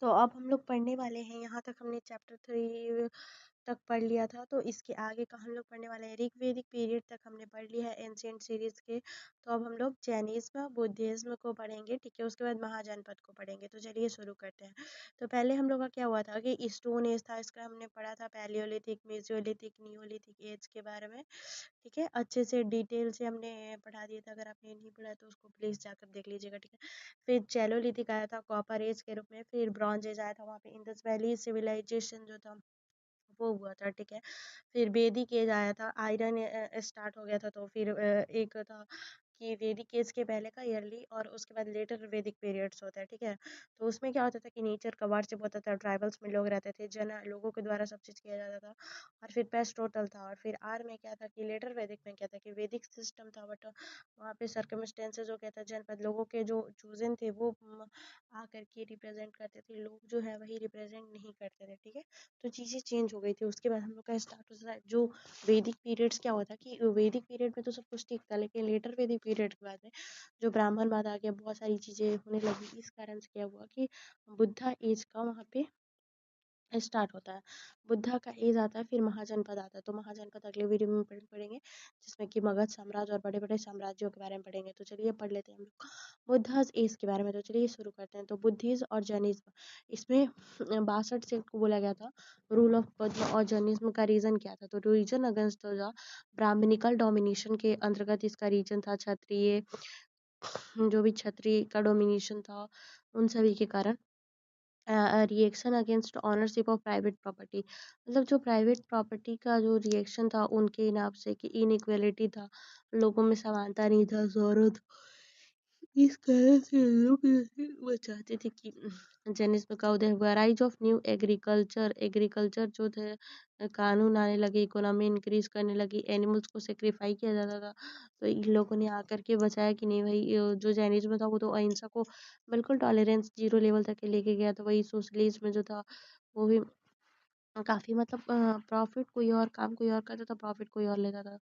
तो अब हम लोग पढ़ने वाले हैं, यहाँ तक हमने चैप्टर 3 तक पढ़ लिया था। तो इसके आगे का हम लोग पढ़ने वाले हैं, ऋग्वेदिक पीरियड तक हमने पढ़ लिया है एंशिएंट सीरीज के। तो अब हम लोग जैनिज्म बुद्धिज्म को पढ़ेंगे, ठीक है। उसके बाद महाजनपद को पढ़ेंगे। तो चलिए शुरू करते हैं। तो पहले हम लोग का क्या हुआ था कि स्टोन एज था, इसका हमने पढ़ा था पैलियोलिथिक, मेसोलिथिक, नियोलिथिक एज के बारे में, ठीक है। अच्छे से डिटेल से हमने पढ़ा दिया था। अगर आपने नहीं पढ़ा तो उसको प्लीज़ जाकर देख लीजिएगा, ठीक है। फिर चैलोलिथिक आया था कॉपर एज के रूप में। फिर ब्रॉन्ज एज आया था, वहाँ पे इंडस वैली सिविलाइजेशन जो था वो हुआ था, ठीक है। फिर वैदिक एज आया था, आयरन स्टार्ट हो गया था। तो फिर एक था कि वैदिक एज के पहले का ईयरली और उसके बाद लेटर वैदिक पीरियड्स होता है, ठीक है। तो उसमें क्या होता था कि नेचर का वार्शिप होता था, ट्राइबल्स में लोग रहते थे, जन लोगों के द्वारा सब चीज़ किया जाता था। और फिर पेस्ट टोटल था। और फिर आर में क्या था कि लेटर वैदिक में क्या था कि वैदिक सिस्टम था, बट वहाँ पे सर्कमस्टेंसेज जो क्या था, जनपद लोगों के जो चूजन थे वो आकर के रिप्रेजेंट करते थे, लोग जो है वही रिप्रेजेंट नहीं करते थे, ठीक है। तो चीज़ें चेंज हो गई थी। उसके बाद हम लोग का स्टार्ट होता है जो वैदिक पीरियड्स। क्या होता कि वैदिक पीरियड में तो सब कुछ ठीक था, लेकिन लेटर वैदिक पीरियड के बाद में जो ब्राह्मणवाद आ गया, बहुत सारी चीज़ें होने लगी। इस कारण से क्या हुआ कि बुद्धा एज का वहाँ पे स्टार्ट होता है। बुद्धा का एज आता है, फिर महाजनपद आता है। तो महाजनपद अगले वीडियो में पढ़ेंगे, जिसमें कि मगध साम्राज्य और बड़े बड़े साम्राज्यों के बारे में पढ़ेंगे। तो चलिए पढ़ लेते हैं हम लोग बुद्धाज एज के बारे में। तो चलिए शुरू करते हैं। तो बुद्धिज्म और जैनिज्म, इसमें 62 सेक्ट को बोला गया था। रूल ऑफ बुद्ध और जैनिज्म का रीजन क्या था? तो reason against the Brahmanical domination के अंतर्गत इसका रीजन था क्षत्रिय, जो भी क्षत्रिय का डोमिनेशन था उन सभी के कारण। Reaction against ownership of private property, मतलब जो प्राइवेट प्रॉपर्टी का जो रिएक्शन था उनके नाम से कि इनइक्वालिटी था, लोगों में समानता नहीं था, जरूरत। इस कारण से लोग वो चाहते थे कि जैनिज्म का उदय हुआ। Rise of new agriculture, agriculture जो थे कानून आने लगे, इकोनॉमी इंक्रीज करने लगी, एनिमल्स को सेक्रीफाई किया जाता था। तो इन लोगों ने आकर के बचाया कि नहीं भाई, जो जैनिज्म था वो तो अहिंसा को बिल्कुल टॉलरेंस जीरो लेवल तक के लेके गया। तो वही सोशलिज्म जो था वो भी काफ़ी, मतलब प्रॉफिट कोई और, काम कोई और करता था, प्रॉफिट कोई और लेता था।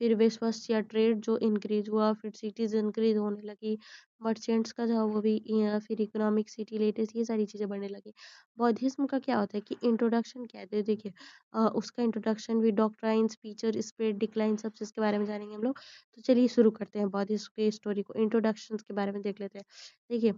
फिर वेस्टवर्स या ट्रेड जो इंक्रीज हुआ, फिर सिटीज इंक्रीज होने लगी, मर्चेंट्स का जो वो भी फिर इकोनॉमिक सिटी लेटेस्ट, ये सारी चीज़ें बढ़ने लगी। बौद्धिज्म का क्या होता है कि इंट्रोडक्शन कहते हैं, देखिए उसका इंट्रोडक्शन भी, डॉक्ट्राइन्स, फीचर, स्प्रेड, डिक्लाइन, सब चीज़ के बारे में जानेंगे हम लोग। तो चलिए शुरू करते हैं बौद्धिज्म की स्टोरी को, इंट्रोडक्शन के बारे में देख लेते हैं। देखिए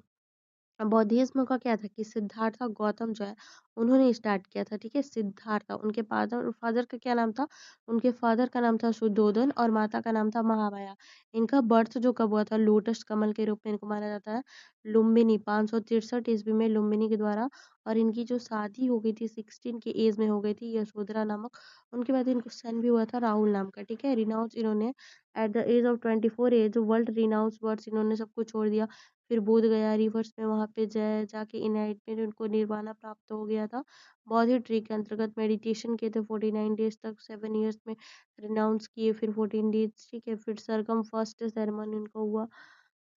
बौद्धिज्म का क्या था कि सिद्धार्थ गौतम जो है उन्होंने स्टार्ट किया था, ठीक है। सिद्धार्थ, उनके फादर फादर का क्या नाम था? उनके फादर का नाम था शुद्धोधन और माता का नाम था महामाया। इनका बर्थ जो कब हुआ था, लोटस कमल के रूप में इनको माना जाता है। लुम्बिनी 563 ईस्वी में लुम्बिनी के द्वारा। और इनकी जो शादी हो गई थी 16 की एज में हो गई थी, यशोधरा नामक। उनके बाद इनको सन भी हुआ था राहुल नाम का, ठीक है। रिनाउंस इन्होंने at the age of 24 as world renounce words, इन्होंने सब कुछ छोड़ दिया। फिर बोध गया रिवर्स में, वहाँ पे जाके इनलाइटमेंट, उनको निर्वाणा प्राप्त हो गया था। बौद्ध ट्री के अंतर्गत मेडिटेशन किए थे 49 डेज तक, 7 ईयर्स में रिनाउंस किए, फिर 14 डेज, ठीक है। फिर सरगम फर्स्ट सेरेमनी उनका हुआ।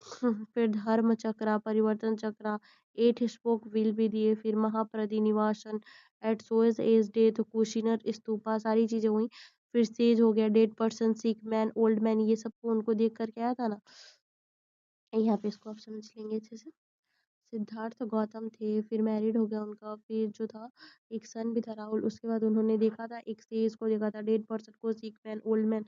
फिर धर्म चक्रा, परिवर्तन चक्रा, 8 स्पोक व्हील भी दिए। फिर महापरिनिर्वाण एट सोएज एज डेथ, कुशीनर स्तूपा, सारी चीजें हुई। फिर सेज हो गया, डेड पर्सन, सिक मैन, ओल्ड मैन, ये सबको उनको देख करके आया था ना। यहाँ पे इसको आप समझ लेंगे अच्छे से। सिद्धार्थ गौतम थे, फिर मैरिड हो गया उनका, फिर जो था एक सन भी था राहुल। उसके बाद उन्होंने देखा था एक सेज को, देखा था डेड पर्सन को, सिक मैन, ओल्ड मैन।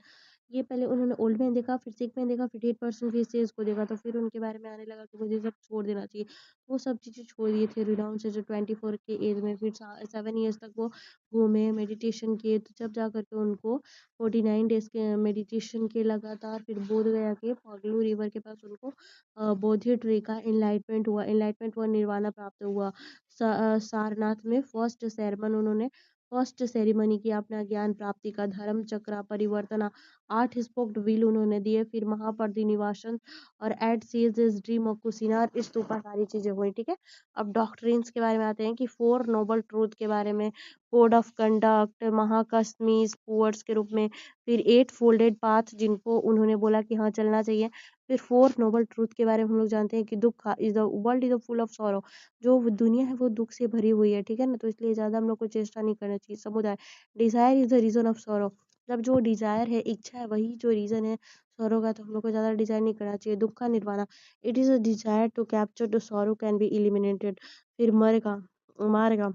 ये पहले उन्होंने ओल्ड मैन देखा, फिर सिक मैन देखा, फिर डेड पर्सन, फिर सेज को देखा। तो फिर उनके बारे में आने लगा कि मुझे सब छोड़ देना चाहिए। वो सब चीज़ें छोड़ दिए थे रिनाउंस से, जो 24 के एज में। फिर 7 ईयर्स तक वो घूमे, मेडिटेशन किए। तो जब जा करके उनको 49 डेज के मेडिटेशन के लगातार, फिर बोध गया के पगलू रिवर के पास उनको बोधि ट्री का इनलाइटमेंट हुआ, इनलाइटमेंट हुआ, निर्वाणा प्राप्त हुआ। सारनाथ में फर्स्ट सेरेमनी की, अपना ज्ञान प्राप्ति का, धर्म चक्र परिवर्तना, 8 स्पोक्ड व्हील उन्होंने दिए। फिर महापरिनिर्वाण और at sees dream of Kushinara stupa, सारी चीजें हुई, ठीक है। अब डॉक्ट्रिन्स के बारे में आते हैं कि 4 नोबल ट्रूथ के बारे में, कोड ऑफ कंडक्ट, महाकस्मीज पुअर्स के रूप में। फिर 8 फोल्डेड पाथ, जिनको उन्होंने बोला कि हाँ चलना चाहिए। फिर 4 नोबल ट्रूथ के बारे में हम लोग जानते हैं कि दुख is the world is full of sorrow, जो दुनिया है वो दुख से भरी हुई है, ठीक है ना। तो इसलिए ज़्यादा हम लोग को चेष्टा नहीं करना चाहिए। समुदाय, desire is the reason of sorrow, मतलब जो डिजायर है, इच्छा है, वही जो रीजन है सॉरो का। तो हम लोग को ज़्यादा डिजायर नहीं करना चाहिए। दुख का nirvana, it is a desire to capture the sorrow can be eliminated. फिर मर का मार्ग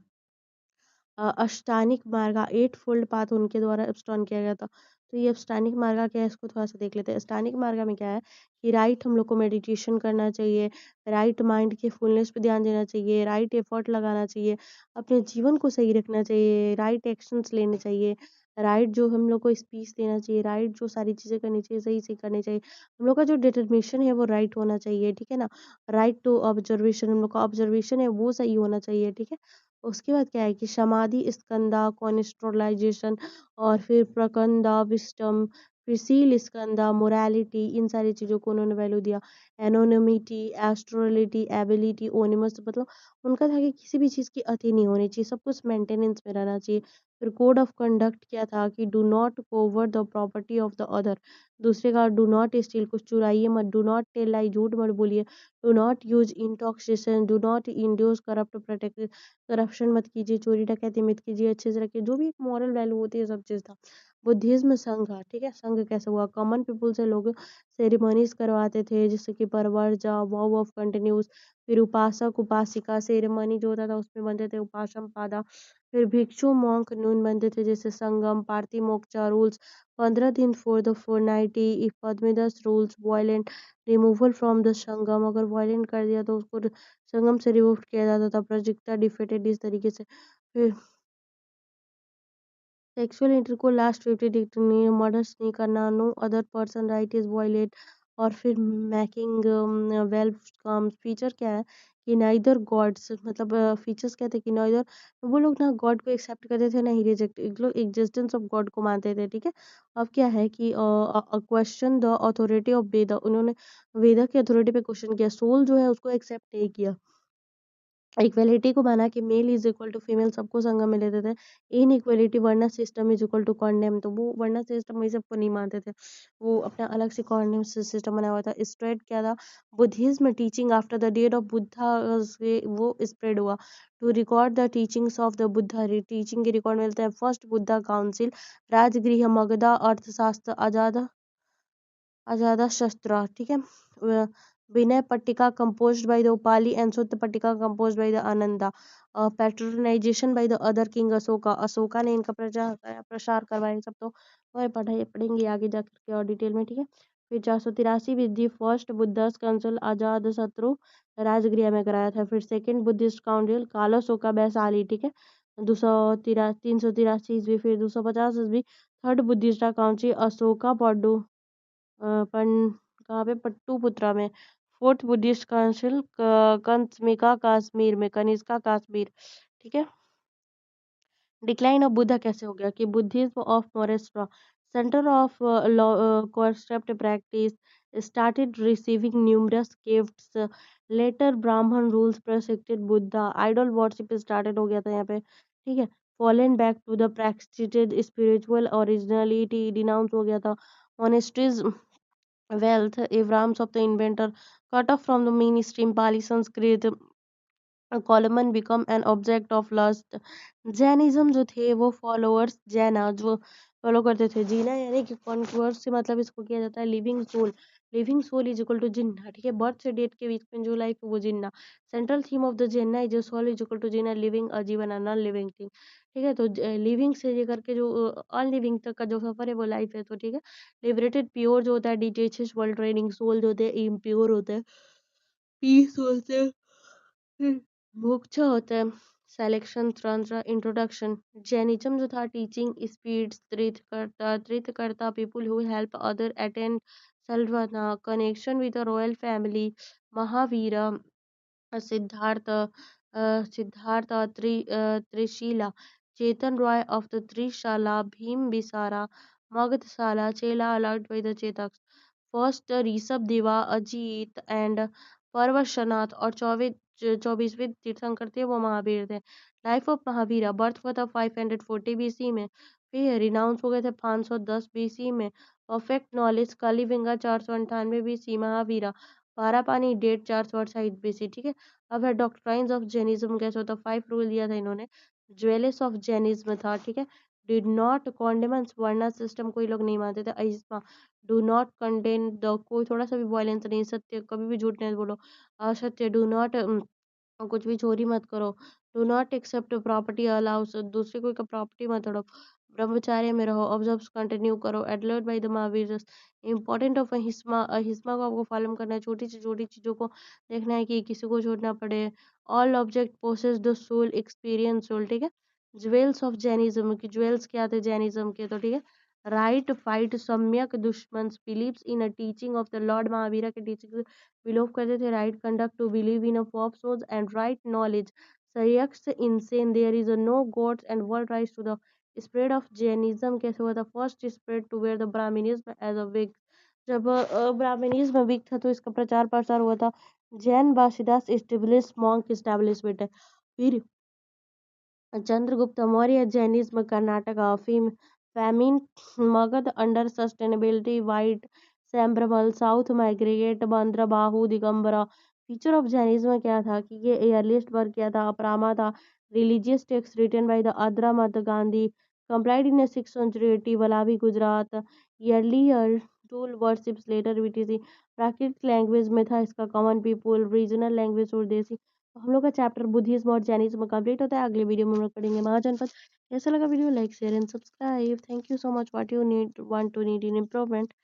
अष्टानिक मार्गा 8 फोल्ड पाथ उनके द्वारा एब्स्टॉन किया गया था। तो ये अष्टानिक मार्गा क्या है इसको थोड़ा-सा देख लेते हैं। अष्टानिक मार्गा में क्या है कि राइट हम लोग को मेडिटेशन करना चाहिए, राइट माइंड के फुलनेस पे ध्यान देना चाहिए, राइट एफर्ट लगाना चाहिए, अपने जीवन को सही रखना चाहिए, राइट एक्शंस लेने चाहिए, राइट जो हम लोग को स्पीच देना चाहिए, राइट जो सारी चीज़ें करनी चाहिए, सही-सही करनी चाहिए। हम लोग का जो डिटर्मिनेशन है वो राइट होना चाहिए, ठीक है ना? राइट टू ऑब्जर्वेशन हम लोग का ऑब्जर्वेशन है वो सही होना चाहिए, ठीक है? उसके बाद क्या है कि समाधि, स्कंदा, कॉन्स्टोलाइजेशन और फिर प्रकंदा, विस्डम, फिर सील स्कंदा, मोरालिटी, इन सारी चीज़ों को उन्होंने वैल्यू दिया। एनोनिमिटी, एस्ट्रोलिटी, एबिलिटी, ओनिमस मतलब उनका था कि किसी भी चीज़ की अति नहीं होनी चाहिए, सब कुछ मेंटेनेंस में रहना चाहिए। फिर कोड ऑफ कंडक्ट क्या था कि do not covet the property of the other, दूसरे का डू नॉट स्टील, कुछ चुराइए मत, डू नॉट टेल लाई, झूठ मत बोलिए, do not use intoxication, do not induce corrupt protect, corruption मत कीजिए, चोरी डकैती मत कीजिए, अच्छे से रखिए, जो भी एक मॉरल वैल्यू होती है सब चीज़ था। बुद्धिज़्म संघ, ठीक है? संघ कैसे हुआ? कॉमन पीपल से लोग सेरेमनीज़ करवाते थे जैसे कि परवर्जा, वॉव ऑफ कंटिन्यूस, फिर उपासक, उपासिका सेरेमनी जो होता था उसमें बनते थे उपासम पादा, फिर भिक्षु मॉन्क नून बनते थे जैसे संगम, पार्थिमोक्ष रूल्स, 15 दिन फॉर द फोर्टनाइटी, इफ पद्मिदस rules, violent removal from the sangam, अगर वायलेंट कर दिया तो उसको संगम से रिमूव किया जाता था, प्रजक्ता डिफेटेड इस तरीके से। फिर सेक्सुअल इंटरकोर्स लास्ट 50 डेज नहीं, मर्डर्स नहीं करना, no other person right is violate, और फिर मेकिंग वेल कम्स, फीचर क्या है कि नाइदर गॉड्स मतलब फीचर्स क्या थे कि नाइदर वो लोग ना गॉड को एक्सेप्ट करते थे ना ही रिजेक्ट, एक लोग एग्जिस्टेंस ऑफ गॉड को मानते थे, ठीक है। अब क्या है कि क्वेश्चन द अथॉरिटी ऑफ वेदा, उन्होंने वेदा की अथॉरिटी पे क्वेश्चन किया, सोल जो है उसको एक्सेप्ट नहीं किया, इक्वलिटी को माना कि male is equal to female, सबको संगम में लेते थे, in equality varna system is equal to condemn, तो वो वर्ना सिस्टम में सबको नहीं मानते थे, वो अपना अलग से कॉन्डेम सिस्टम बना हुआ था। स्प्रेड क्या था, Buddhism teaching after the date of Buddha से वो स्प्रेड हुआ, to record the teachings of the Buddha, teaching के रिकॉर्ड मिलते हैं। फर्स्ट बुद्धा काउंसिल, राजगृह मगधा, अर्थशास्त्र, आजाद अजादा शस्त्र, ठीक है। Vinaya Pitaka composed by the Upali and Sutta Pitaka composed by the Ananda, patronization by the other king Ashoka, Ashoka ने इनका प्रसार करवाया, सब तो वह पढ़ाई पढ़ेंगे आगे जाकर के और डिटेल में, ठीक है। फिर 483 with the first Buddhist council अजाद शत्रु राजगृह में कराया था। फिर सेकंड बुद्धिस्ट काउंसिल कालो शोका बैसाली, ठीक है, 383 ईस्वी। फिर 250 ईस्वी थर्ड बुद्धिस्ट काउंसिल अशोका पड्डू पन कहाँ पे पट्टुपुत्रा में। फोर्थ बुद्धिस्ट काउंसिल कंसमिका कश्मीर में, कनिष्का कश्मीर, ठीक है। डिक्लाइन ऑफ बुद्धा कैसे हो गया कि Buddhism of monastery, center of concept practice, started receiving numerous gifts, later Brahmin rules prosecuted Buddha, idol worship started हो गया था यहाँ पे, ठीक है। Fallen back to the practiced spiritual originality denounced हो गया था। Monasteries wealth, Abrams of the inventor, cut off from the mainstream Pali Sanskrit, कॉलमन become an object of lust. Jainism जो थे वो फॉलोअर्स जैना जो फॉलो करते थे, जीना यानी कि कॉन्वर्स से मतलब इसको किया जाता है living soul, living soul is equal to Jinna, ठीक है। बर्थ से डेथ के बीच में जो लाइफ है वो Jinna, central theme of the Jinna is soul is equal to Jinna, living ajivan non living thing, ठीक है। तो लिविंग से लेकर के जो अनलिविंग तक का जो सफर है वो लाइफ है, तो ठीक है। लिबरेटेड प्योर जो होता है डिटेचेस वर्ल्ड ट्रेनिंग, सोल जो होते हैं इम्प्योर होते हैं, पीस होते हैं, मोक्ष होता है, सिलेक्शन तंत्र, इंट्रोडक्शन। जैनिज्म जो था teaching speeds, Tirthankara people who help other attend सल्वना, connection with the royal family, Mahavira, Siddhartha Siddhartha Trishila, Chetan Roy of the Trishala, Bimbisara, Magadhshala, Chela allowed by the Chetak, first Rishabh Deva, Ajit and परवशनाथ, और 24वें तीर्थंकर थे वो महावीर थे। लाइफ ऑफ महावीरा, बर्थ हुआ था 540 बीसी में, फिर रिनाउंस हो गए थे 510 बीसी में, परफेक्ट नॉलेज कलिविंगा 498 बीसी, महावीरा पारापानी डेट 428 बीसी, ठीक है। अब है डॉक्ट्राइन्स ऑफ जैनिज्म कैसे होता, 5 रूल दिया था इन्होंने, ज्वेलिस ऑफ जैनिज्म था, ठीक है। डिड नॉट कॉन्डेमेंस, वर्णा सिस्टम कोई लोग नहीं मानते थे, अहिंसा, डू नॉट कंटेन द, कोई थोड़ा सा भी वायलेंस नहीं, सत्य कभी भी झूठ नहीं बोलो, असत्य, डू नॉट कुछ भी चोरी मत करो, डू नॉट एक्सेप्ट प्रॉपर्टी अलाउस, दूसरे कोई का प्रॉपर्टी मत तोड़ो। ब्रह्मचार्य में रहो, ऑब्जर्व कंटिन्यू करो, एडलर्ट by the Mahavir. Important of अहिस्मा, अहिस्मा को आपको फॉलो करना है, छोटी से छोटी चीज़ों को देखना है कि किसी को छोड़ना पड़े। All object possess the soul, experience soul, ठीक है। ज्वेल्स ऑफ जैनिज्म, की ज्वेल्स क्या थे जैनिज्म के, तो ठीक है। राइट फाइट सम्यक दुश्मन, believes in a teaching of the lord Mahavira के टीचिंग बिलीव करते थे। Right conduct to believe in a फॉप सोज एंड राइट नॉलेज, सयक्स insane there is a no gods and world rise to the spread of Jainism। कैसे हुआ था? First spread to where the Brahminism as a weak, जब Brahminism weak था तो इसका प्रचार प्रसार हुआ था। जैन बाशिदास स्टेब्लिश मॉन्क स्टैब्लिशमेंट है। फिर Chandragupta Maurya, Jainism, Karnataka, famine, Magadh under sustainability, white सैम्ब्रमल, south migrate, Bhadrabahu, Digambara. Feature of Jainism क्या था कि ये एयरलिस्ट वर्क किया था, अपरामा था, religious text written by the अद्रामत Gandhi, compiled in 680, Valabhi Gujarat, yearly tool worships later BTC. प्राकृतिक लैंग्वेज में था इसका कॉमन पीपुल, रीजनल लैंग्वेज और देसी। तो हम लोग का चैप्टर बुद्धिज्म और जैनिज्म कंप्लीट होता है। अगले वीडियो में हम लोग पढ़ेंगे महाजनपद। कैसा लगा video? Like share and subscribe. Thank you so much. What you need want to need in improvement.